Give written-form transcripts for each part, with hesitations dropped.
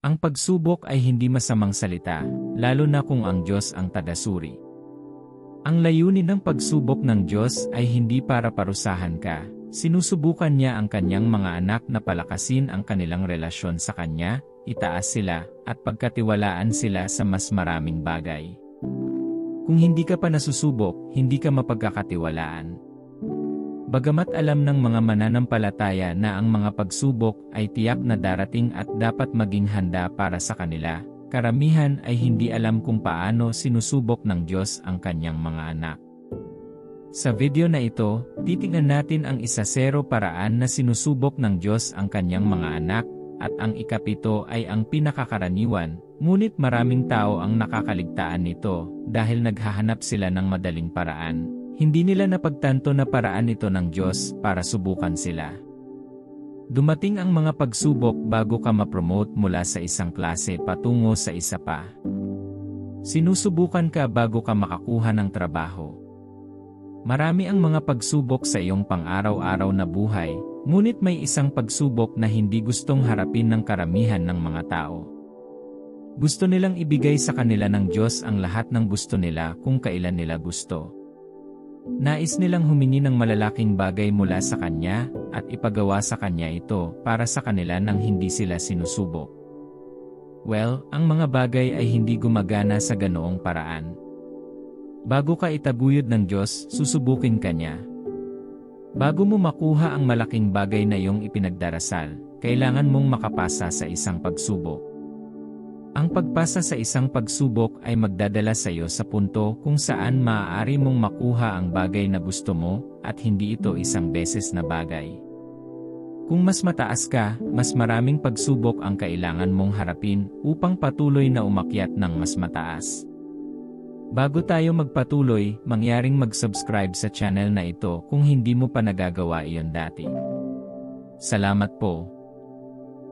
Ang pagsubok ay hindi masamang salita, lalo na kung ang Diyos ang tagasuri. Ang layunin ng pagsubok ng Diyos ay hindi para parusahan ka. Sinusubukan niya ang kanyang mga anak na palakasin ang kanilang relasyon sa kanya, itaas sila, at pagkatiwalaan sila sa mas maraming bagay. Kung hindi ka pa nasusubok, hindi ka mapagkakatiwalaan. Bagamat alam ng mga mananampalataya na ang mga pagsubok ay tiyak na darating at dapat maging handa para sa kanila, karamihan ay hindi alam kung paano sinusubok ng Diyos ang kanyang mga anak. Sa video na ito, titingnan natin ang 10 paraan na sinusubok ng Diyos ang kanyang mga anak, at ang 7 ay ang pinakakaraniwan, ngunit maraming tao ang nakakaligtaan nito dahil naghahanap sila ng madaling paraan. Hindi nila napagtanto na paraan ito ng Diyos para subukan sila. Dumating ang mga pagsubok bago ka ma-promote mula sa isang klase patungo sa isa pa. Sinusubukan ka bago ka makakuha ng trabaho. Marami ang mga pagsubok sa iyong pang-araw-araw na buhay, ngunit may isang pagsubok na hindi gustong harapin ng karamihan ng mga tao. Gusto nilang ibigay sa kanila ng Diyos ang lahat ng gusto nila kung kailan nila gusto. Nais nilang humingi ng malalaking bagay mula sa Kanya, at ipagawa sa Kanya ito para sa kanila nang hindi sila sinusubok. Well, ang mga bagay ay hindi gumagana sa ganoong paraan. Bago ka itaguyod ng Diyos, susubukin ka niya. Bago mo makuha ang malaking bagay na iyong ipinagdarasal, kailangan mong makapasa sa isang pagsubok. Ang pagpasa sa isang pagsubok ay magdadala sa iyo sa punto kung saan maaari mong makuha ang bagay na gusto mo, at hindi ito isang beses na bagay. Kung mas mataas ka, mas maraming pagsubok ang kailangan mong harapin upang patuloy na umakyat ng mas mataas. Bago tayo magpatuloy, mangyaring mag-subscribe sa channel na ito kung hindi mo pa nagagawa iyon dati. Salamat po.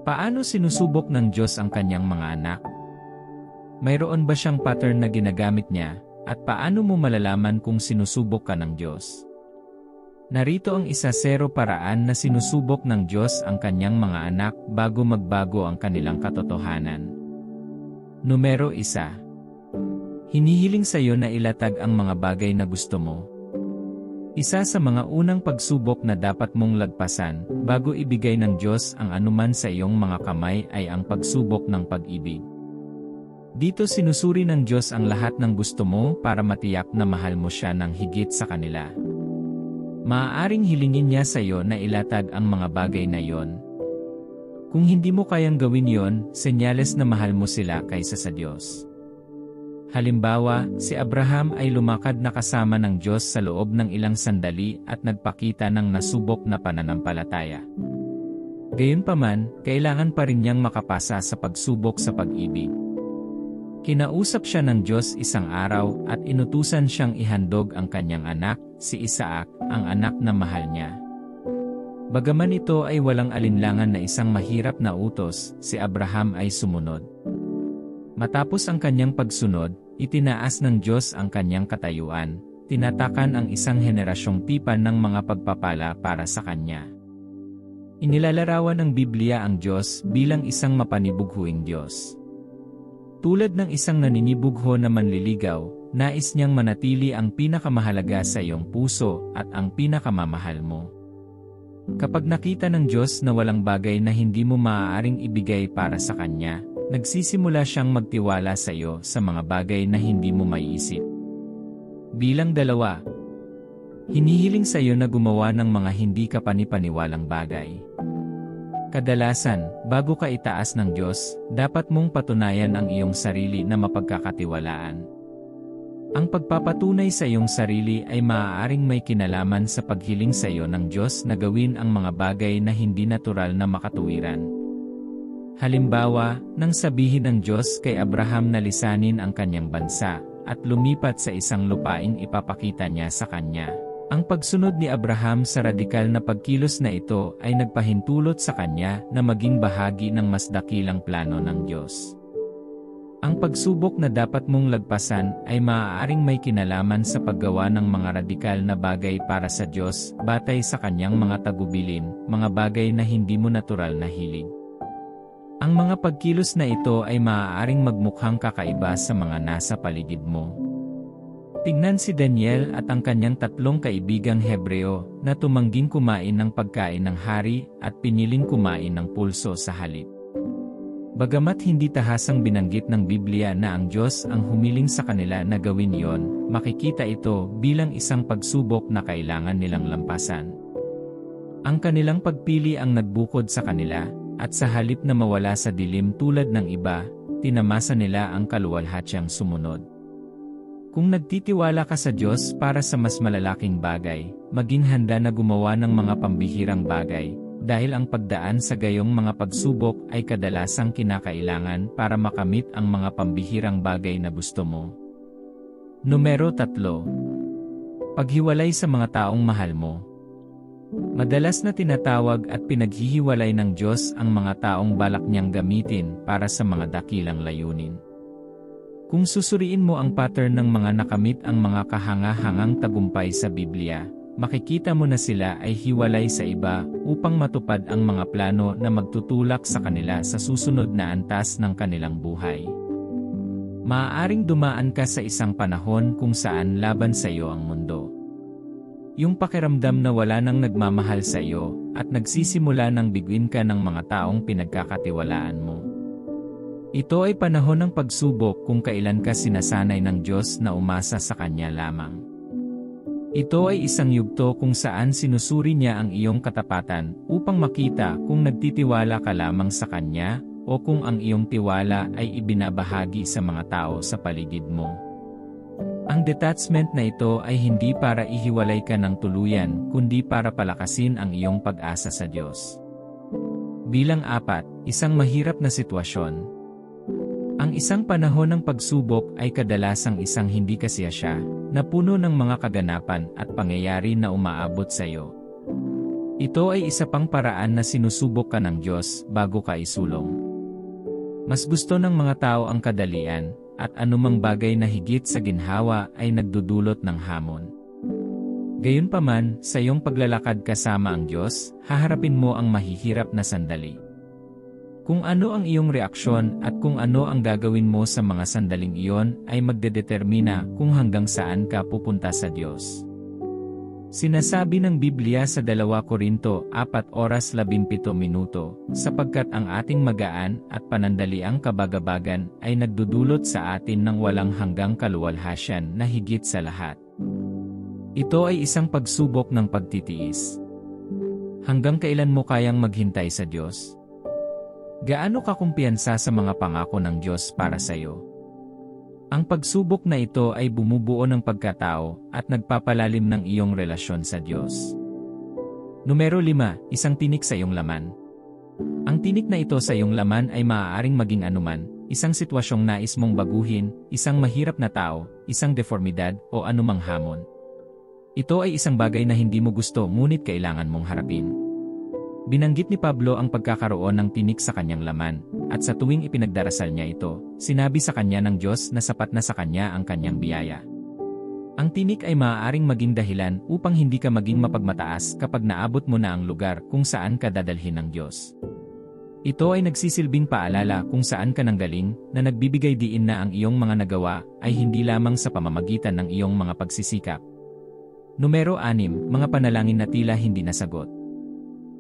Paano sinusubok ng Diyos ang kanyang mga anak? Mayroon ba siyang pattern na ginagamit niya, at paano mo malalaman kung sinusubok ka ng Diyos? Narito ang 10 paraan na sinusubok ng Diyos ang kanyang mga anak bago magbago ang kanilang katotohanan. Numero 1. Hinihiling sa iyo na ilatag ang mga bagay na gusto mo. Isa sa mga unang pagsubok na dapat mong lagpasan bago ibigay ng Diyos ang anuman sa iyong mga kamay ay ang pagsubok ng pag-ibig. Dito sinusuri ng Diyos ang lahat ng gusto mo para matiyak na mahal mo siya ng higit sa kanila. Maaaring hilingin niya sa iyo na ilatag ang mga bagay na iyon. Kung hindi mo kayang gawin iyon, senyales na mahal mo sila kaysa sa Diyos. Halimbawa, si Abraham ay lumakad na kasama ng Diyos sa loob ng ilang sandali at nagpakita ng nasubok na pananampalataya. Gayunpaman, kailangan pa rin niyang makapasa sa pagsubok sa pag-ibig. Kinausap siya ng Diyos isang araw at inutusan siyang ihandog ang kanyang anak, si Isaac, ang anak na mahal niya. Bagaman ito ay walang alinlangan na isang mahirap na utos, si Abraham ay sumunod. Matapos ang kanyang pagsunod, itinaas ng Diyos ang kanyang katayuan, tinatakan ang isang henerasyong tipan ng mga pagpapala para sa kanya. Inilalarawan ng Biblia ang Diyos bilang isang mapanibughuing Diyos. Tulad ng isang naninibugho na manliligaw, nais niyang manatili ang pinakamahalaga sa iyong puso at ang pinakamamahal mo. Kapag nakita ng Diyos na walang bagay na hindi mo maaaring ibigay para sa Kanya, nagsisimula siyang magtiwala sa iyo sa mga bagay na hindi mo maiisip. Bilang 2. Hinihiling sa iyo na gumawa ng mga hindi ka panipaniwalang bagay. Kadalasan, bago ka itaas ng Diyos, dapat mong patunayan ang iyong sarili na mapagkakatiwalaan. Ang pagpapatunay sa iyong sarili ay maaaring may kinalaman sa paghiling sa iyo ng Diyos na gawin ang mga bagay na hindi natural na makatuwiran. Halimbawa, nang sabihin ng Diyos kay Abraham na lisanin ang kanyang bansa, at lumipat sa isang lupaing ipapakita niya sa kanya. Ang pagsunod ni Abraham sa radikal na pagkilos na ito ay nagpahintulot sa kanya na maging bahagi ng mas dakilang plano ng Diyos. Ang pagsubok na dapat mong lagpasan ay maaaring may kinalaman sa paggawa ng mga radikal na bagay para sa Diyos batay sa kanyang mga tagubilin, mga bagay na hindi mo natural na hilig. Ang mga pagkilos na ito ay maaaring magmukhang kakaiba sa mga nasa paligid mo. Tingnan si Daniel at ang kanyang 3 kaibigang Hebreo na tumangging kumain ng pagkain ng hari at piniling kumain ng pulso sa halip. Bagamat hindi tahasang binanggit ng Biblia na ang Diyos ang humiling sa kanila na gawin iyon, makikita ito bilang isang pagsubok na kailangan nilang lampasan. Ang kanilang pagpili ang nagbukod sa kanila, at sa halip na mawala sa dilim tulad ng iba, tinamasa nila ang kaluwalhatyang sumunod. Kung nagtitiwala ka sa Diyos para sa mas malalaking bagay, maging handa na gumawa ng mga pambihirang bagay, dahil ang pagdaan sa gayong mga pagsubok ay kadalasang kinakailangan para makamit ang mga pambihirang bagay na gusto mo. Numero 3. Paghiwalay sa mga taong mahal mo. Madalas na tinatawag at pinaghihiwalay ng Diyos ang mga taong balak niyang gamitin para sa mga dakilang layunin. Kung susuriin mo ang pattern ng mga nakamit ang mga kahanga-hangang tagumpay sa Biblia, makikita mo na sila ay hiwalay sa iba upang matupad ang mga plano na magtutulak sa kanila sa susunod na antas ng kanilang buhay. Maaaring dumaan ka sa isang panahon kung saan laban sa iyo ang mundo. Yung pakiramdam na wala nang nagmamahal sa iyo at nagsisimula ng biguin ka ng mga taong pinagkakatiwalaan mo. Ito ay panahon ng pagsubok kung kailan ka sinasanay ng Diyos na umasa sa Kanya lamang. Ito ay isang yugto kung saan sinusuri niya ang iyong katapatan upang makita kung nagtitiwala ka lamang sa Kanya o kung ang iyong tiwala ay ibinabahagi sa mga tao sa paligid mo. Ang detachment na ito ay hindi para ihiwalay ka ng tuluyan kundi para palakasin ang iyong pag-asa sa Diyos. Bilang 4, isang mahirap na sitwasyon. Ang isang panahon ng pagsubok ay kadalasang isang hindi kasiyasya, na puno ng mga kaganapan at pangyayari na umaabot sa iyo. Ito ay isa pang paraan na sinusubok ka ng Diyos bago ka isulong. Mas gusto ng mga tao ang kadalian, at anumang bagay na higit sa ginhawa ay nagdudulot ng hamon. Gayunpaman, sa iyong paglalakad kasama ang Diyos, haharapin mo ang mahihirap na sandali. Kung ano ang iyong reaksyon at kung ano ang gagawin mo sa mga sandaling iyon ay magdedetermina kung hanggang saan ka pupunta sa Diyos. Sinasabi ng Biblia sa 2 Korinto 4:17, sapagkat ang ating magaan at panandaliang kabagabagan ay nagdudulot sa atin ng walang hanggang kaluwalhasyan na higit sa lahat. Ito ay isang pagsubok ng pagtitiis. Hanggang kailan mo kayang maghintay sa Diyos? Gaano ka kumpiyansa sa mga pangako ng Diyos para sa iyo? Ang pagsubok na ito ay bumubuo ng pagkatao at nagpapalalim ng iyong relasyon sa Diyos. Numero 5, isang tinik sa iyong laman. Ang tinik na ito sa iyong laman ay maaaring maging anuman, isang sitwasyong nais mong baguhin, isang mahirap na tao, isang deformidad, o anumang hamon. Ito ay isang bagay na hindi mo gusto ngunit kailangan mong harapin. Binanggit ni Pablo ang pagkakaroon ng tinik sa kanyang laman, at sa tuwing ipinagdarasal niya ito, sinabi sa kanya ng Diyos na sapat na sa kanya ang kanyang biyaya. Ang tinik ay maaaring maging dahilan upang hindi ka maging mapagmataas kapag naabot mo na ang lugar kung saan ka dadalhin ng Diyos. Ito ay nagsisilbing paalala kung saan ka nanggaling, na nagbibigay diin na ang iyong mga nagawa ay hindi lamang sa pamamagitan ng iyong mga pagsisikap. Numero 6, mga panalangin na tila hindi nasagot.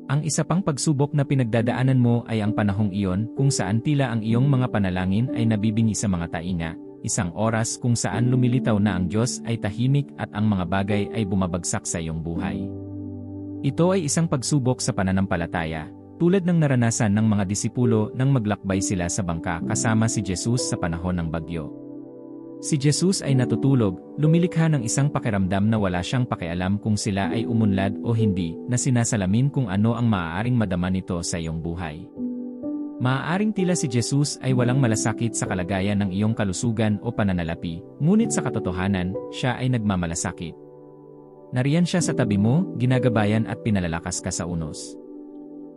Ang isa pang pagsubok na pinagdadaanan mo ay ang panahong iyon kung saan tila ang iyong mga panalangin ay nabibingi sa mga tainga, isang oras kung saan lumilitaw na ang Diyos ay tahimik at ang mga bagay ay bumabagsak sa iyong buhay. Ito ay isang pagsubok sa pananampalataya, tulad ng naranasan ng mga disipulo nang maglakbay sila sa bangka kasama si Jesus sa panahon ng bagyo. Si Jesus ay natutulog, lumilikha ng isang pakiramdam na wala siyang pakialam kung sila ay umunlad o hindi, na sinasalamin kung ano ang maaaring madama nito sa iyong buhay. Maaaring tila si Jesus ay walang malasakit sa kalagayan ng iyong kalusugan o pananalapi, ngunit sa katotohanan, siya ay nagmamalasakit. Nariyan siya sa tabi mo, ginagabayan at pinalalakas ka sa unos.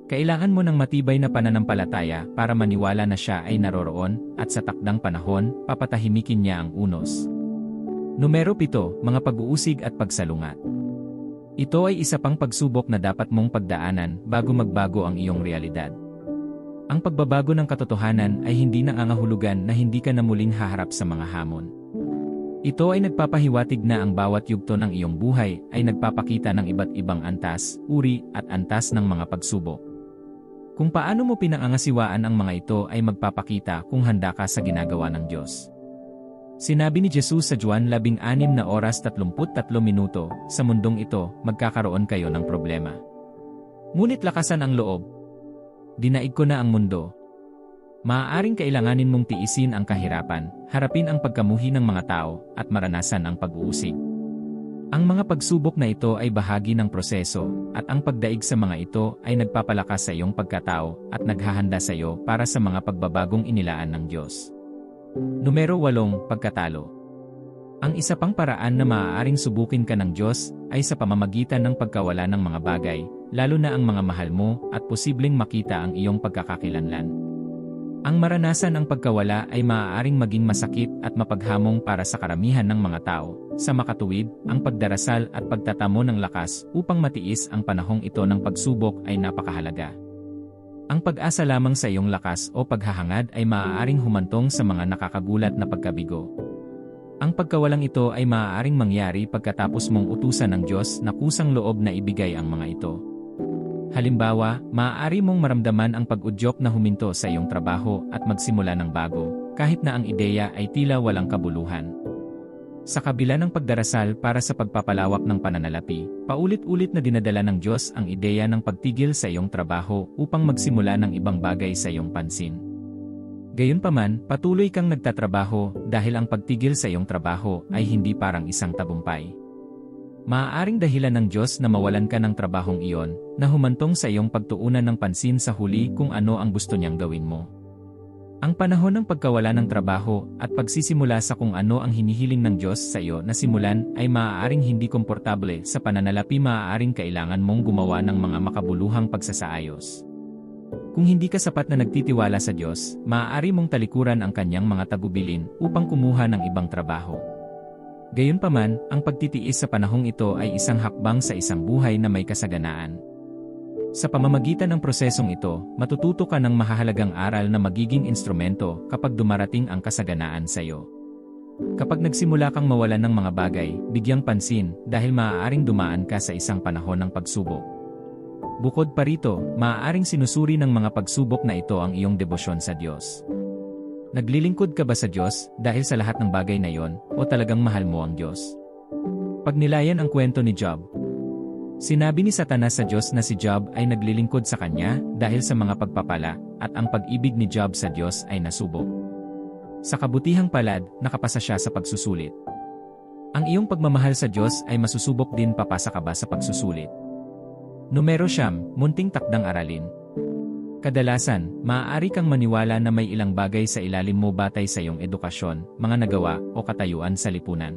Kailangan mo ng matibay na pananampalataya para maniwala na siya ay naroroon at sa takdang panahon, papatahimikin niya ang unos. Numero 7, mga pag-uusig at pagsalungat. Ito ay isa pang pagsubok na dapat mong pagdaanan bago magbago ang iyong realidad. Ang pagbabago ng katotohanan ay hindi nangangahulugan na hindi ka na muling haharap sa mga hamon. Ito ay nagpapahiwatig na ang bawat yugto ng iyong buhay ay nagpapakita ng iba't ibang antas, uri, at antas ng mga pagsubok. Kung paano mo pinangangasiwaan ang mga ito ay magpapakita kung handa ka sa ginagawa ng Diyos. Sinabi ni Jesus sa Juan 16:33, sa mundong ito, magkakaroon kayo ng problema. Ngunit lakasan ang loob. Dinaig ko na ang mundo. Maaaring kailanganin mong tiisin ang kahirapan, harapin ang pagkamuhi ng mga tao, at maranasan ang pag-uusig. Ang mga pagsubok na ito ay bahagi ng proseso, at ang pagdaig sa mga ito ay nagpapalakas sa iyong pagkatao at naghahanda sa iyo para sa mga pagbabagong inilaan ng Diyos. Numero 8, pagkatalo. Ang isa pang paraan na maaaring subukin ka ng Diyos ay sa pamamagitan ng pagkawala ng mga bagay, lalo na ang mga mahal mo at posibleng makita ang iyong pagkakakilanlan. Ang maranasan ang pagkawala ay maaaring maging masakit at mapaghamong para sa karamihan ng mga tao. Sa makatuwid, ang pagdarasal at pagtatamo ng lakas upang matiis ang panahong ito ng pagsubok ay napakahalaga. Ang pag-asa lamang sa iyong lakas o paghahangad ay maaaring humantong sa mga nakakagulat na pagkabigo. Ang pagkawalang ito ay maaaring mangyari pagkatapos mong utusan ng Diyos na kusang loob na ibigay ang mga ito. Halimbawa, maaari mong maramdaman ang pag-udyok na huminto sa iyong trabaho at magsimula ng bago, kahit na ang ideya ay tila walang kabuluhan. Sa kabila ng pagdarasal para sa pagpapalawak ng pananalapi, paulit-ulit na dinadala ng Diyos ang ideya ng pagtigil sa iyong trabaho upang magsimula ng ibang bagay sa iyong pansin. Gayunpaman, patuloy kang nagtatrabaho dahil ang pagtigil sa iyong trabaho ay hindi parang isang tagumpay. Maaaring dahilan ng Diyos na mawalan ka ng trabahong iyon, na humantong sa iyong pagtuunan ng pansin sa huli kung ano ang gusto niyang gawin mo. Ang panahon ng pagkawala ng trabaho at pagsisimula sa kung ano ang hinihiling ng Diyos sa iyo na simulan ay maaaring hindi komportable sa pananalapi. Maaaring kailangan mong gumawa ng mga makabuluhang pagsasaayos. Kung hindi ka sapat na nagtitiwala sa Diyos, maaari mong talikuran ang kanyang mga tagubilin upang kumuha ng ibang trabaho. Gayunpaman, ang pagtitiis sa panahong ito ay isang hakbang sa isang buhay na may kasaganaan. Sa pamamagitan ng prosesong ito, matututo ka ng mahahalagang aral na magiging instrumento kapag dumarating ang kasaganaan sa iyo. Kapag nagsimula kang mawalan ng mga bagay, bigyang pansin dahil maaaring dumaan ka sa isang panahon ng pagsubok. Bukod pa rito, maaaring sinusuri ng mga pagsubok na ito ang iyong debosyon sa Diyos. Naglilingkod ka ba sa Diyos dahil sa lahat ng bagay na iyon o talagang mahal mo ang Diyos? Pagnilayan ang kwento ni Job. Sinabi ni Satanas sa Diyos na si Job ay naglilingkod sa kanya dahil sa mga pagpapala at ang pag-ibig ni Job sa Diyos ay nasubok. Sa kabutihang palad, nakapasa siya sa pagsusulit. Ang iyong pagmamahal sa Diyos ay masusubok din. Papasa ka ba sa pagsusulit? Numero 9, munting takdang aralin. Kadalasan, maaari kang maniwala na may ilang bagay sa ilalim mo batay sa iyong edukasyon, mga nagawa, o katayuan sa lipunan.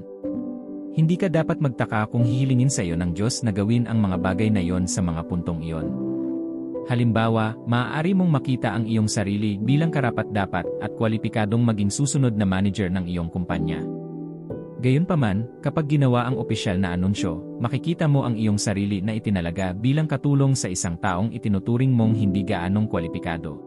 Hindi ka dapat magtaka kung hihilingin sa iyo ng Diyos na gawin ang mga bagay na iyon sa mga puntong iyon. Halimbawa, maaari mong makita ang iyong sarili bilang karapat-dapat at kwalipikadong maging susunod na manager ng iyong kumpanya. Gayunpaman, kapag ginawa ang opisyal na anunsyo, makikita mo ang iyong sarili na itinalaga bilang katulong sa isang taong itinuturing mong hindi gaanong kwalipikado.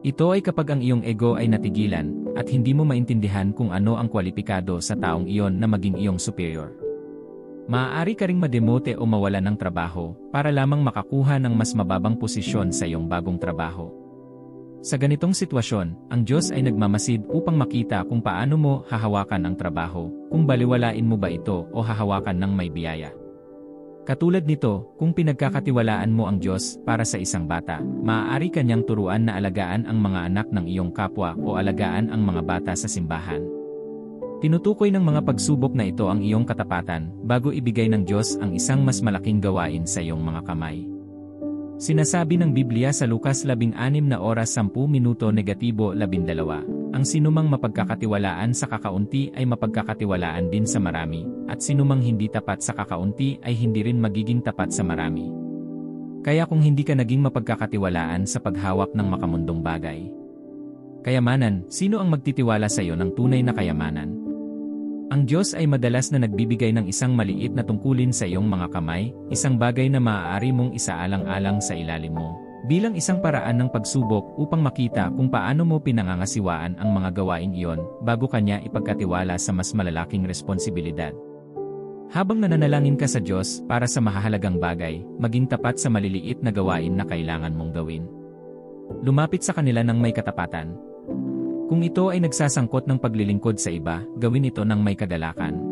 Ito ay kapag ang iyong ego ay natigilan, at hindi mo maintindihan kung ano ang kwalipikado sa taong iyon na maging iyong superior. Maaari ka ring mademote o mawalan ng trabaho, para lamang makakuha ng mas mababang posisyon sa iyong bagong trabaho. Sa ganitong sitwasyon, ang Diyos ay nagmamasid upang makita kung paano mo hahawakan ang trabaho, kung baliwalain mo ba ito o hahawakan ng may biyaya. Katulad nito, kung pinagkakatiwalaan mo ang Diyos para sa isang bata, maaari kanyang turuan na alagaan ang mga anak ng iyong kapwa o alagaan ang mga bata sa simbahan. Tinutukoy ng mga pagsubok na ito ang iyong katapatan bago ibigay ng Diyos ang isang mas malaking gawain sa iyong mga kamay. Sinasabi ng Biblia sa Lucas 16:10 -12, ang sinumang mapagkakatiwalaan sa kakaunti ay mapagkakatiwalaan din sa marami, at sinumang hindi tapat sa kakaunti ay hindi rin magiging tapat sa marami. Kaya kung hindi ka naging mapagkakatiwalaan sa paghawak ng makamundong bagay, kayamanan, sino ang magtitiwala sa iyo ng tunay na kayamanan? Ang Diyos ay madalas na nagbibigay ng isang maliit na tungkulin sa iyong mga kamay, isang bagay na maaari mong isaalang-alang sa ilalim mo, bilang isang paraan ng pagsubok upang makita kung paano mo pinangangasiwaan ang mga gawaing iyon bago kanya ipagkatiwala sa mas malalaking responsibilidad. Habang nananalangin ka sa Diyos para sa mahahalagang bagay, maging tapat sa maliliit na gawain na kailangan mong gawin. Lumapit sa kanila ng may katapatan. Kung ito ay nagsasangkot ng paglilingkod sa iba, gawin ito ng may kagalakan.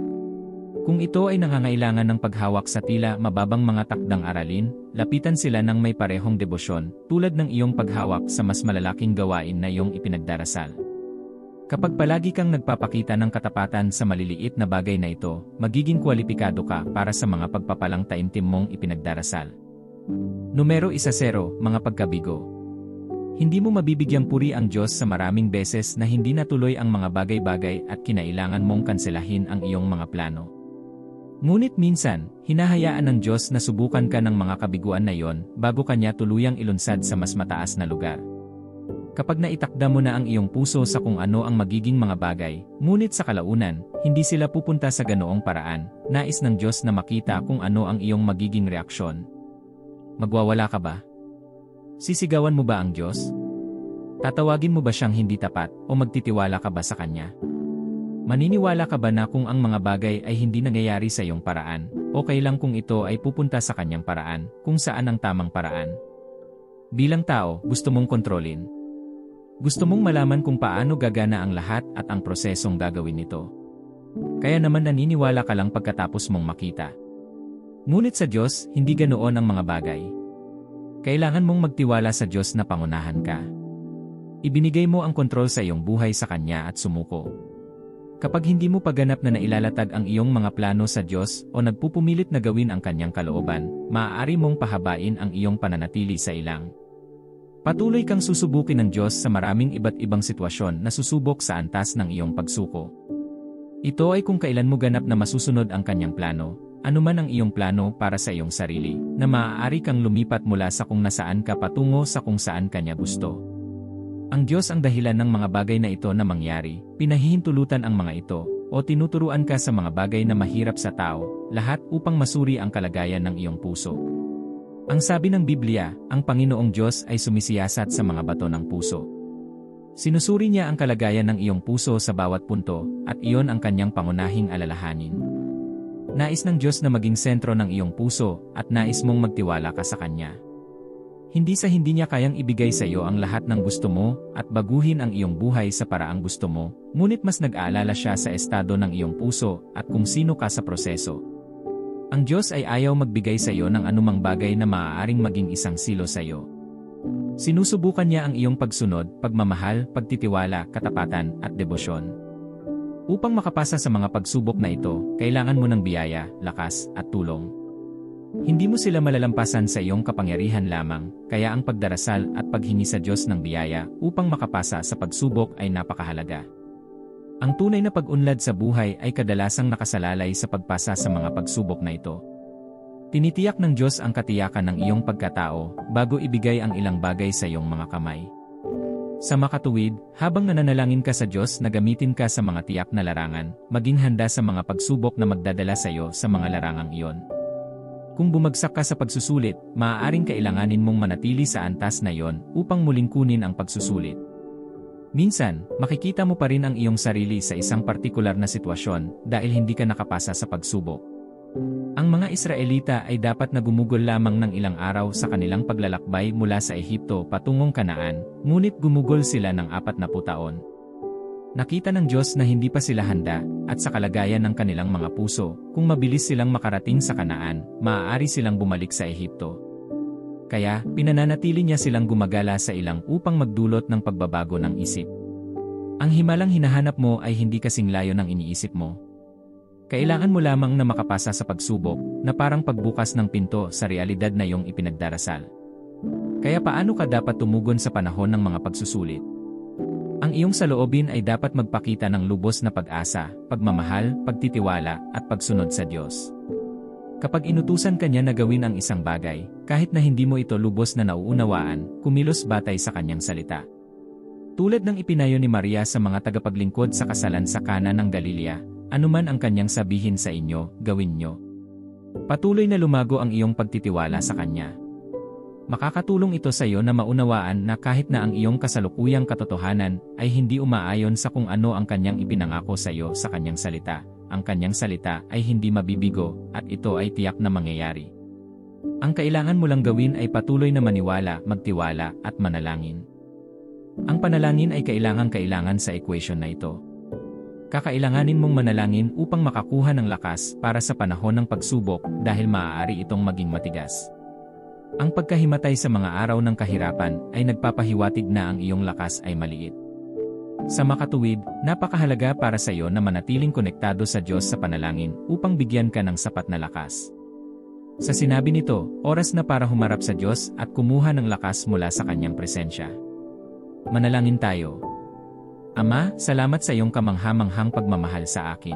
Kung ito ay nangangailangan ng paghawak sa tila mababang mga takdang aralin, lapitan sila ng may parehong debosyon, tulad ng iyong paghawak sa mas malalaking gawain na iyong ipinagdarasal. Kapag palagi kang nagpapakita ng katapatan sa maliliit na bagay na ito, magiging kwalipikado ka para sa mga pagpapalang taimtim mong ipinagdarasal. Numero 10, mga pagkabigo. Hindi mo mabibigyang puri ang Diyos sa maraming beses na hindi natuloy ang mga bagay-bagay at kinailangan mong kanselahin ang iyong mga plano. Ngunit minsan, hinahayaan ng Diyos na subukan ka ng mga kabiguan na iyon bago kanya tuluyang ilunsad sa mas mataas na lugar. Kapag naitakda mo na ang iyong puso sa kung ano ang magiging mga bagay, ngunit sa kalaunan, hindi sila pupunta sa ganoong paraan, nais ng Diyos na makita kung ano ang iyong magiging reaksyon. Magwawala ka ba? Sisigawan mo ba ang Diyos? Tatawagin mo ba siyang hindi tapat o magtitiwala ka ba sa Kanya? Maniniwala ka ba na kung ang mga bagay ay hindi nangyayari sa iyong paraan, okay lang kung ito ay pupunta sa kanyang paraan, kung saan ang tamang paraan? Bilang tao, gusto mong kontrolin. Gusto mong malaman kung paano gagana ang lahat at ang prosesong gagawin nito. Kaya naman naniniwala ka lang pagkatapos mong makita. Ngunit sa Diyos, hindi ganoon ang mga bagay. Kailangan mong magtiwala sa Diyos na pangunahan ka. Ibinigay mo ang kontrol sa iyong buhay sa Kanya at sumuko. Kapag hindi mo paganap na nailalatag ang iyong mga plano sa Diyos o nagpupumilit na gawin ang Kanyang kalooban, maaari mong pahabain ang iyong pananatili sa ilang. Patuloy kang susubukin ng Diyos sa maraming iba't ibang sitwasyon na susubok sa antas ng iyong pagsuko. Ito ay kung kailan mo ganap na masusunod ang Kanyang plano, anuman ang iyong plano para sa iyong sarili, na maaari kang lumipat mula sa kung nasaan ka patungo sa kung saan Kanya gusto. Ang Diyos ang dahilan ng mga bagay na ito na mangyari, pinahihintulutan ang mga ito, o tinuturuan ka sa mga bagay na mahirap sa tao, lahat upang masuri ang kalagayan ng iyong puso. Ang sabi ng Biblia, ang Panginoong Diyos ay sumisiyasat sa mga bato ng puso. Sinusuri niya ang kalagayan ng iyong puso sa bawat punto, at iyon ang kanyang pangunahing alalahanin. Nais ng Diyos na maging sentro ng iyong puso, at nais mong magtiwala ka sa Kanya. Hindi niya kayang ibigay sa iyo ang lahat ng gusto mo at baguhin ang iyong buhay sa paraang gusto mo, ngunit mas nag-aalala siya sa estado ng iyong puso at kung sino ka sa proseso. Ang Diyos ay ayaw magbigay sa iyo ng anumang bagay na maaaring maging isang silo sa iyo. Sinusubukan niya ang iyong pagsunod, pagmamahal, pagtitiwala, katapatan, at debosyon. Upang makapasa sa mga pagsubok na ito, kailangan mo ng biyaya, lakas, at tulong. Hindi mo sila malalampasan sa iyong kapangyarihan lamang, kaya ang pagdarasal at paghingi sa Diyos ng biyaya upang makapasa sa pagsubok ay napakahalaga. Ang tunay na pag-unlad sa buhay ay kadalasang nakasalalay sa pagpasa sa mga pagsubok na ito. Tinitiyak ng Diyos ang katiyakan ng iyong pagkatao bago ibigay ang ilang bagay sa iyong mga kamay. Sa makatuwid, habang nananalangin ka sa Diyos na gamitin ka sa mga tiyak na larangan, maging handa sa mga pagsubok na magdadala sa iyo sa mga larangang iyon. Kung bumagsak ka sa pagsusulit, maaaring kailanganin mong manatili sa antas na iyon upang muling kunin ang pagsusulit. Minsan, makikita mo pa rin ang iyong sarili sa isang partikular na sitwasyon dahil hindi ka nakapasa sa pagsubok. Ang mga Israelita ay dapat na gumugol lamang ng ilang araw sa kanilang paglalakbay mula sa Ehipto patungong Kanaan, ngunit gumugol sila ng 40 taon. Nakita ng Diyos na hindi pa sila handa, at sa kalagayan ng kanilang mga puso, kung mabilis silang makarating sa Kanaan, maaari silang bumalik sa Ehipto. Kaya, pinananatili niya silang gumagala sa ilang upang magdulot ng pagbabago ng isip. Ang himalang hinahanap mo ay hindi kasing layo ng iniisip mo. Kailangan mo lamang na makapasa sa pagsubok, na parang pagbukas ng pinto sa realidad na iyong ipinagdarasal. Kaya paano ka dapat tumugon sa panahon ng mga pagsusulit? Ang iyong saloobin ay dapat magpakita ng lubos na pag-asa, pagmamahal, pagtitiwala, at pagsunod sa Diyos. Kapag inutusan ka niya na gawin ang isang bagay, kahit na hindi mo ito lubos na nauunawaan, kumilos batay sa kanyang salita. Tulad ng ipinayo ni Maria sa mga tagapaglingkod sa kasalan sa Kana ng Galilea, anuman ang kanyang sabihin sa inyo, gawin nyo. Patuloy na lumago ang iyong pagtitiwala sa Kanya. Makakatulong ito sa iyo na maunawaan na kahit na ang iyong kasalukuyang katotohanan ay hindi umaayon sa kung ano ang kanyang ipinangako sa iyo sa kanyang salita, ang kanyang salita ay hindi mabibigo at ito ay tiyak na mangyayari. Ang kailangan mo lang gawin ay patuloy na maniwala, magtiwala at manalangin. Ang panalangin ay kailangan sa equation na ito. Kakailanganin mong manalangin upang makakuha ng lakas para sa panahon ng pagsubok dahil maaari itong maging matigas. Ang pagkahimatay sa mga araw ng kahirapan ay nagpapahiwatig na ang iyong lakas ay maliit. Sa makatuwid, napakahalaga para sa iyo na manatiling konektado sa Diyos sa panalangin upang bigyan ka ng sapat na lakas. Sa sinabi nito, oras na para humarap sa Diyos at kumuha ng lakas mula sa Kanyang presensya. Manalangin tayo. Ama, salamat sa iyong kamangha-manghang pagmamahal sa akin.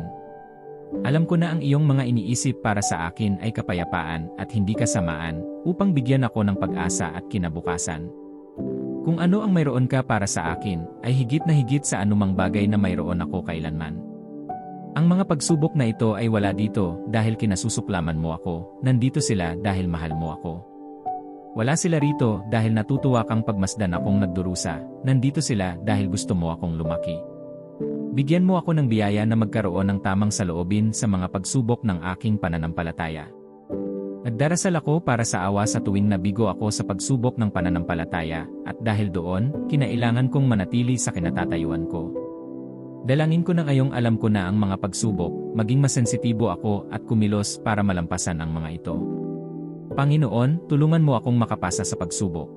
Alam ko na ang iyong mga iniisip para sa akin ay kapayapaan at hindi kasamaan, upang bigyan ako ng pag-asa at kinabukasan. Kung ano ang mayroon ka para sa akin, ay higit na higit sa anumang bagay na mayroon ako kailanman. Ang mga pagsubok na ito ay wala dito dahil kinasusuklaman mo ako, nandito sila dahil mahal mo ako. Wala sila rito dahil natutuwa kang pagmasdan akong nagdurusa, nandito sila dahil gusto mo akong lumaki. Bigyan mo ako ng biyaya na magkaroon ng tamang saloobin sa mga pagsubok ng aking pananampalataya. Nagdarasal ako para sa awa sa tuwing nabigo ako sa pagsubok ng pananampalataya, at dahil doon, kinailangan kong manatili sa kinatatayuan ko. Dalangin ko na ngayong alam ko na ang mga pagsubok, maging masensitibo ako at kumilos para malampasan ang mga ito. Panginoon, tulungan mo akong makapasa sa pagsubok.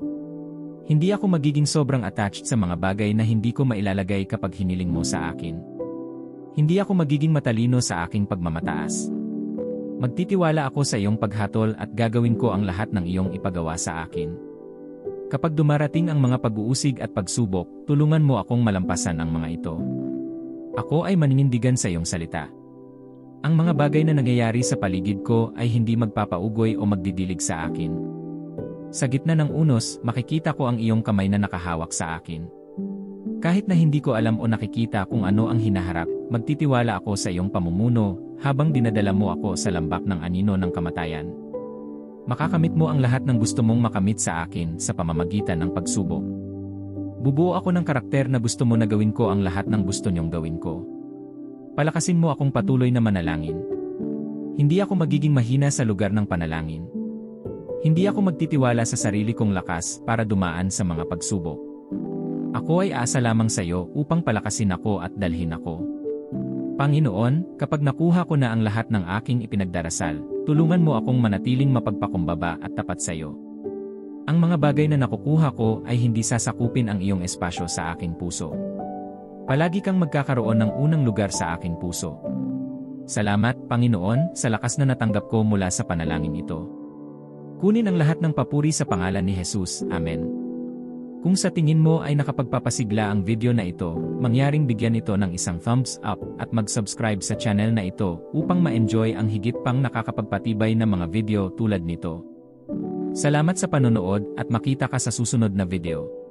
Hindi ako magiging sobrang attached sa mga bagay na hindi ko mailalagay kapag hiniling mo sa akin. Hindi ako magiging matalino sa aking pagmamataas. Magtitiwala ako sa iyong paghatol at gagawin ko ang lahat ng iyong ipagawa sa akin. Kapag dumarating ang mga pag-uusig at pagsubok, tulungan mo akong malampasan ang mga ito. Ako ay maninindigan sa iyong salita. Ang mga bagay na nangyayari sa paligid ko ay hindi magpapaugoy o magdidilig sa akin. Sa gitna ng unos, makikita ko ang iyong kamay na nakahawak sa akin. Kahit na hindi ko alam o nakikita kung ano ang hinaharap, magtitiwala ako sa iyong pamumuno habang dinadala mo ako sa lambak ng anino ng kamatayan. Makakamit mo ang lahat ng gusto mong makamit sa akin sa pamamagitan ng pagsubok. Bubuo ako ng karakter na gusto mo na gawin ko ang lahat ng gusto niyong gawin ko. Palakasin mo akong patuloy na manalangin. Hindi ako magiging mahina sa lugar ng panalangin. Hindi ako magtitiwala sa sarili kong lakas para dumaan sa mga pagsubok. Ako ay aasa lamang sa iyo upang palakasin ako at dalhin ako. Panginoon, kapag nakuha ko na ang lahat ng aking ipinagdarasal, tulungan mo akong manatiling mapagpakumbaba at tapat sa iyo. Ang mga bagay na nakukuha ko ay hindi sasakupin ang iyong espasyo sa aking puso. Palagi kang magkakaroon ng unang lugar sa aking puso. Salamat, Panginoon, sa lakas na natanggap ko mula sa panalangin ito. Kunin ang lahat ng papuri sa pangalan ni Jesus. Amen. Kung sa tingin mo ay nakapagpapasigla ang video na ito, mangyaring bigyan ito ng isang thumbs up at mag-subscribe sa channel na ito upang ma-enjoy ang higit pang nakakapagpatibay na mga video tulad nito. Salamat sa panonood at makita ka sa susunod na video.